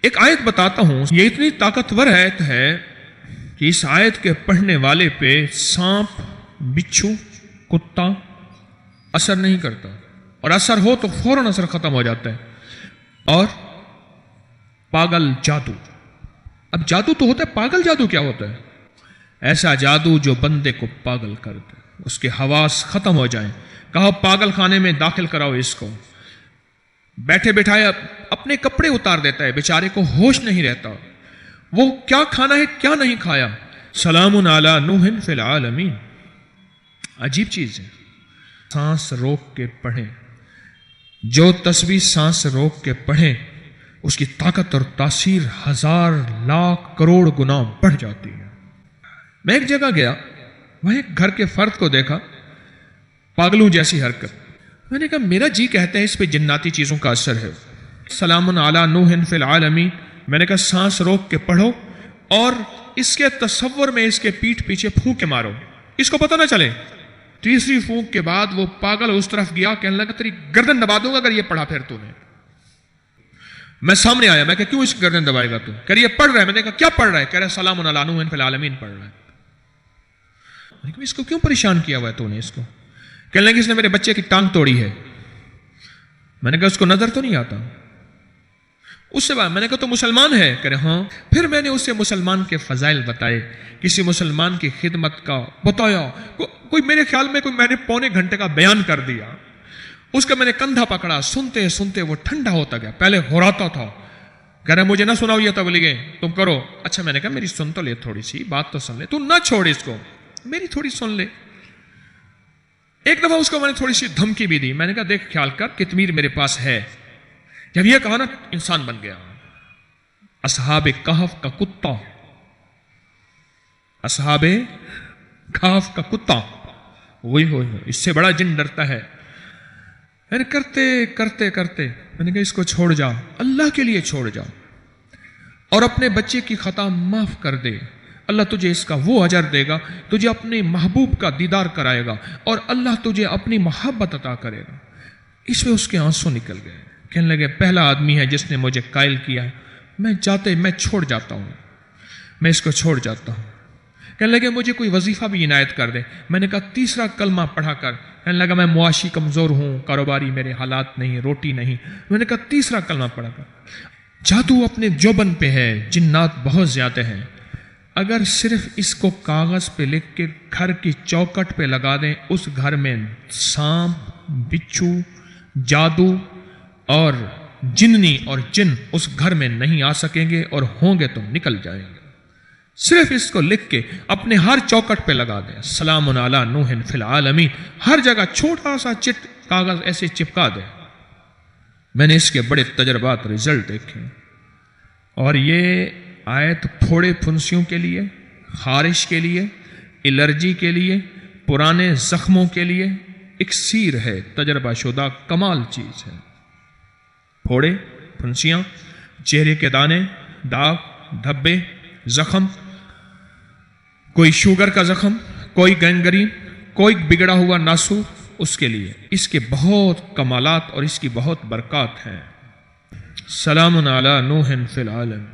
ایک آیت بتاتا ہوں، یہ اتنی طاقتور آیت ہے کہ اس آیت کے پڑھنے والے پہ سانپ، بچھو، کتا اثر نہیں کرتا، اور اثر ہو تو فوراً اثر ختم ہو جاتا ہے۔ اور پاگل جادو، اب جادو تو ہوتا ہے، پاگل جادو کیا ہوتا ہے؟ ایسا جادو جو بندے کو پاگل کر دے، اس کے حواس ختم ہو جائیں، کہو پاگل خانے میں داخل کراؤ اس کو، بیٹھے بٹھائے اپنے کپڑے اتار دیتا ہے، بیچارے کو ہوش نہیں رہتا، وہ کیا کھانا ہے کیا نہیں کھایا۔ سلام علی نوح فی العالمین، عجیب چیز ہے۔ سانس روک کے پڑھیں، جو تسبیح سانس روک کے پڑھیں اس کی طاقت اور تاثیر 1000 لاکھ کروڑ گنا بڑھ جاتی ہے۔ میں ایک جگہ گیا، وہاں ایک گھر کے فرد کو دیکھا، پاگلوں جیسی حرکت۔ میں نے کہا میرا جی کہتا ہے اس پہ جناتی چیزوں کا اثر ہے۔ سلام علی نوح فی العالمین، میں نے کہا سانس روک کے پڑھو اور اس کے تصور میں اس کے پیٹھ پیچھے پھونک کے مارو، اس کو پتہ نہ چلے۔ تیسری پھونک کے بعد وہ پاگل اس طرف گیا، کہنے لگا تیری گردن دبا دوں گا اگر یہ پڑھا پھر تو نے۔ میں سامنے آیا، میں کہا کیوں اس گردن دبائے گا تو؟ کہہ رہی ہے پڑھ رہا ہے۔ میں نے کہا کیا پڑھ رہا ہے؟ کہہ رہا ہے سلام علی نوح فی العالمین پڑھ رہا ہے۔ میں نے کہا اس کو کیوں پریشان کیا ہوا ہے تو نے اس کو؟ کہنے لگا اس نے میرے بچے کی ٹانگ توڑی ہے۔ میں نے کہا اس کو نظر تو نہیں آتا؟ اس سے بعد میں نے کہا تو مسلمان ہے؟ کہہ رہے ہاں۔ پھر میں نے اسے مسلمان کے فضائل بتائے، کسی مسلمان کی خدمت کا بتایا، کوئی میرے خیال میں میں نے پونے گھنٹے کا بیان کر دیا۔ اس کا میں نے کندھا پکڑا، سنتے سنتے وہ ٹھنڈا ہوتا گیا، پہلے ہوراتا تھا، کہہ رہا مجھے نہ سناؤ یہ تبلیغیں تم کرو۔ اچھا میں نے کہا میری سن تو لے، تھوڑی سی بات تو سن لے، تو نہ چھوڑ اس کو، میری تھوڑی سن لے۔ ایک دفعہ اس کو میں نے تھوڑی سی دھمکی بھی دی، میں نے کہا دیکھ خیال کر کتمیر میرے پاس ہے۔ جب یہ کہا نا انسان بن گیا، اصحاب کہف کا کتا، اصحاب کہف کا کتا، وہی ہو، اس سے بڑا جن ڈرتا ہے۔ میں نے کرتے کرتے کرتے میں نے کہا اس کو چھوڑ جا، اللہ کے لیے چھوڑ جا، اور اپنے بچے کی خطا معاف کر دے، اللہ تجھے اس کا وہ اجر دے گا، تجھے اپنے محبوب کا دیدار کرائے گا، اور اللہ تجھے اپنی محبت عطا کرے گا۔ اس پہ اس کے آنسو نکل گئے، کہنے لگے پہلا آدمی ہے جس نے مجھے قائل کیا ہے، میں چھوڑ جاتا ہوں، میں اس کو چھوڑ جاتا ہوں۔ کہنے لگے مجھے کوئی وظیفہ بھی عنایت کر دے۔ میں نے کہا تیسرا کلمہ پڑھا کر۔ کہنے لگا میں معاشی کمزور ہوں، کاروباری میرے حالات نہیں، روٹی نہیں۔ میں نے کہا تیسرا کلمہ پڑھا کر۔ جادو اپنے جوبن پہ ہے، جنات بہت زیادہ ہیں، اگر صرف اس کو کاغذ پہ لکھ کے گھر کی چوکٹ پہ لگا دیں، اس گھر میں سانپ، بچھو، جادو اور جننی اور جن اس گھر میں نہیں آ سکیں گے، اور ہوں گے تو نکل جائیں گے۔ صرف اس کو لکھ کے اپنے ہر چوکٹ پہ لگا دیں، سلام علی نوح فی العالمین، ہر جگہ چھوٹا سا چٹ کاغذ ایسے چپکا دیں۔ میں نے اس کے بڑے تجربات، رزلٹ دیکھے، اور یہ آیت پھوڑے پھنسیوں کے لیے، خارش کے لیے، الرجی کے لیے، پرانے زخموں کے لیے اکسیر ہے، تجربہ شدہ کمال چیز ہے۔ پھوڑے، پھنسیاں، چہرے کے دانے، داغ، دھبے، زخم، کوئی شوگر کا زخم، کوئی گینگرین، کوئی بگڑا ہوا ناسور، اس کے لیے اس کے بہت کمالات اور اس کی بہت برکات ہیں۔ سلام علی نوح فی العالمین۔